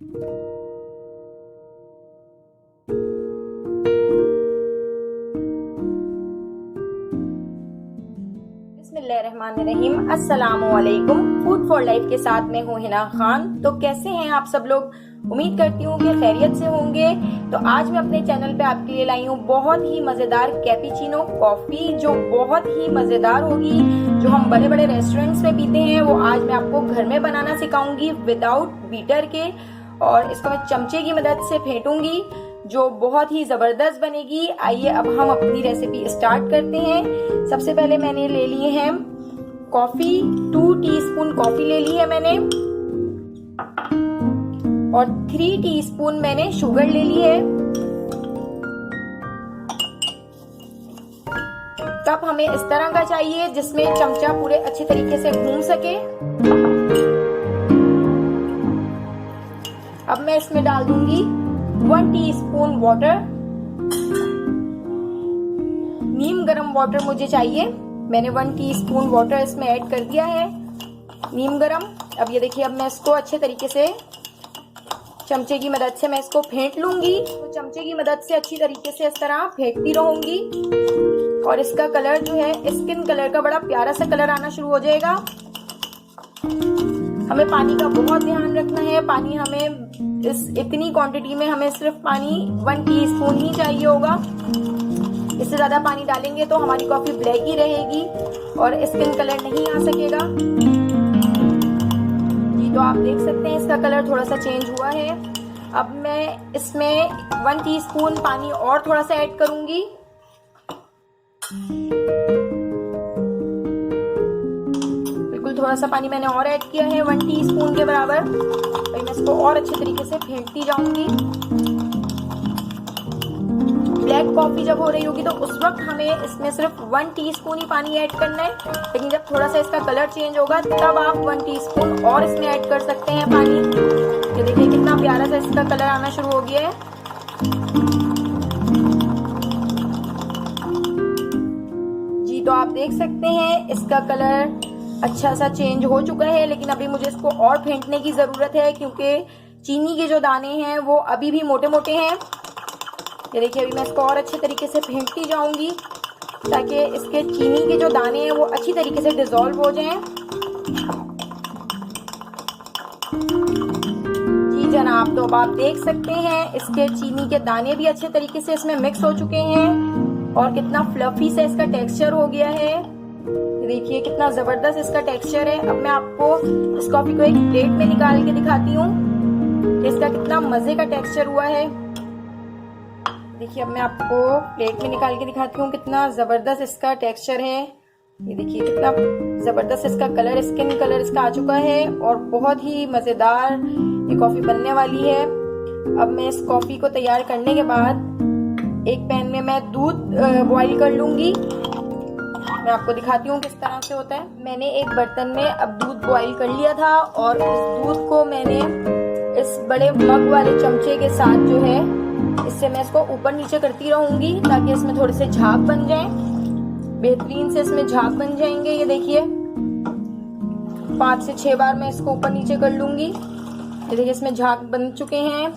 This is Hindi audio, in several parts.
बिस्मिल्लाहिर्रहमानिर्रहीम। अस्सलामुअलैकुम। फूड फॉर लाइफ के साथ में हूँ हिना खान। तो कैसे हैं आप सब लोग? उम्मीद करती हूँ कि खैरियत से होंगे। तो आज मैं अपने चैनल पे आपके लिए लाई हूँ बहुत ही मजेदार कैपेचिनो कॉफी, जो बहुत ही मजेदार होगी। जो हम बड़े बड़े रेस्टोरेंट्स में पीते हैं वो आज मैं आपको घर में बनाना सिखाऊंगी विदाउट बीटर के। और इसको मैं चमचे की मदद से फेंटूंगी, जो बहुत ही जबरदस्त बनेगी। आइए अब हम अपनी रेसिपी स्टार्ट करते हैं। सबसे पहले मैंने ले लिए हैं कॉफी, 2 टीस्पून कॉफी ले ली है मैंने, और 3 टीस्पून मैंने शुगर ले ली है। कप हमें इस तरह का चाहिए जिसमें चमचा पूरे अच्छे तरीके से घूम सके। अब मैं इसमें डाल दूंगी 1 टीस्पून वाटर। नीम गरम वाटर मुझे चाहिए। मैंने 1 टीस्पून वाटर इसमें ऐड कर दिया है, नीम गरम। अब ये देखिए, अब मैं इसको अच्छे तरीके से चमचे की मदद से मैं इसको फेंट लूंगी। तो चमचे की मदद से अच्छी तरीके से इस तरह फेंटती रहूंगी, और इसका कलर जो है स्किन कलर का बड़ा प्यारा सा कलर आना शुरू हो जाएगा। हमें पानी का बहुत ध्यान रखना है। पानी हमें इतनी क्वांटिटी में हमें सिर्फ पानी 1 टीस्पून ही चाहिए होगा। इससे ज्यादा पानी डालेंगे तो हमारी कॉफी ब्लैक ही रहेगी और स्किन कलर नहीं आ सकेगा। जी, तो आप देख सकते हैं इसका कलर थोड़ा सा चेंज हुआ है। अब मैं इसमें 1 टीस्पून पानी और थोड़ा सा ऐड करूंगी। बिल्कुल थोड़ा सा पानी मैंने और ऐड किया है, 1 टीस्पून के बराबर। मैं इसको और अच्छे तरीके से फेंटती जाऊंगी। ब्लैक कॉफी जब हो रही होगी तो उस वक्त हमें इसमें सिर्फ 1 टीस्पून ही पानी ऐड करना है, लेकिन जब थोड़ा सा इसका कलर चेंज होगा तब आप 1 टीस्पून और इसमें ऐड कर सकते हैं पानी। ये देखिए कितना प्यारा सा इसका कलर आना शुरू हो गया है। जी, तो आप देख सकते हैं इसका कलर अच्छा सा चेंज हो चुका है, लेकिन अभी मुझे इसको और फेंटने की जरूरत है क्योंकि चीनी के जो दाने हैं वो अभी भी मोटे मोटे हैं। ये देखिए, अभी मैं इसको और अच्छे तरीके से फेंटती जाऊंगी ताकि इसके चीनी के जो दाने हैं वो अच्छी तरीके से डिसॉल्व हो जाएं। जी जनाब, तो अब आप देख सकते हैं इसके चीनी के दाने भी अच्छे तरीके से इसमें मिक्स हो चुके हैं और कितना फ्लफी से इसका टेक्सचर हो गया है। देखिए कितना जबरदस्त इसका टेक्सचर है। अब मैं आपको इस कॉफी को एक प्लेट में निकाल के दिखाती हूँ कि इसका कितना मजे का टेक्सचर हुआ है। देखिए, अब मैं आपको प्लेट में निकाल के दिखाती हूँ कितना जबरदस्त इसका टेक्सचर है। ये देखिए कितना जबरदस्त इसका कलर, स्किन कलर इसका आ चुका है और बहुत ही मजेदार ये कॉफी बनने वाली है। अब मैं इस कॉफी को तैयार करने के बाद एक पैन में मैं दूध बॉईल कर लूंगी। मैं आपको दिखाती हूँ किस तरह से होता है। मैंने एक बर्तन में अब दूध बॉईल कर लिया था और इस दूध को मैंने इस बड़े मग वाले चमचे के साथ जो है इससे मैं इसको ऊपर नीचे करती रहूंगी ताकि इसमें थोड़े से झाग बन जाएं। बेहतरीन से इसमें झाग बन जाएंगे। ये देखिए 5 से 6 बार मैं इसको ऊपर नीचे कर लूंगी। ये देखिए इसमें झाग बन चुके हैं।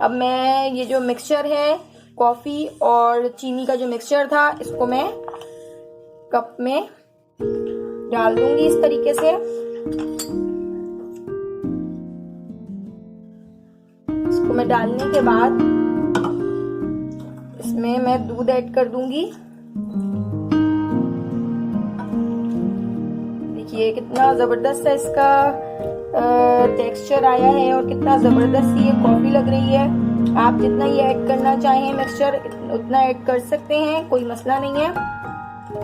अब मैं ये जो मिक्सचर है कॉफी और चीनी का जो मिक्सचर था इसको मैं कप में डाल दूंगी इस तरीके से। इसको मैं डालने के बाद इसमें मैं दूध ऐड कर दूंगी। देखिए कितना जबरदस्त है इसका टेक्सचर आया है और कितना जबरदस्त ये कॉफी लग रही है। आप जितना ये ऐड करना चाहें मिक्सचर उतना ऐड कर सकते हैं, कोई मसला नहीं है।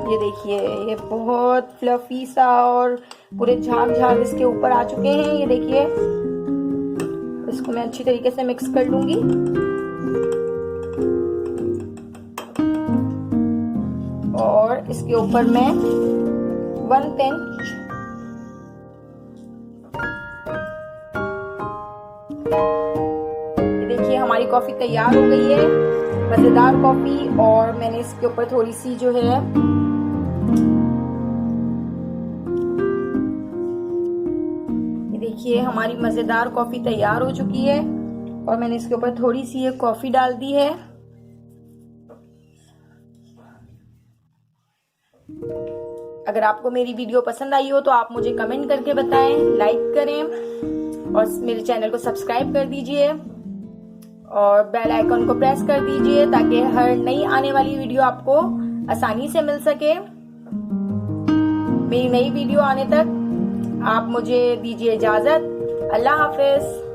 ये देखिए ये बहुत फ्लफी सा और पूरे झाग झाग इसके ऊपर आ चुके हैं। ये देखिए, इसको मैं अच्छी तरीके से मिक्स कर लूंगी। और इसके ऊपर मैं 1 पिंच ये देखिए हमारी कॉफी तैयार हो गई है, मजेदार कॉफी। और मैंने इसके ऊपर थोड़ी सी जो है देखिए हमारी मजेदार कॉफी तैयार हो चुकी है। और मैंने इसके ऊपर थोड़ी सी ये कॉफी डाल दी है। अगर आपको मेरी वीडियो पसंद आई हो तो आप मुझे कमेंट करके बताएं, लाइक करें और मेरे चैनल को सब्सक्राइब कर दीजिए और बेल आइकन को प्रेस कर दीजिए ताकि हर नई आने वाली वीडियो आपको आसानी से मिल सके। मेरी नई वीडियो आने तक आप मुझे दीजिए इजाजत। अल्लाह हाफिज।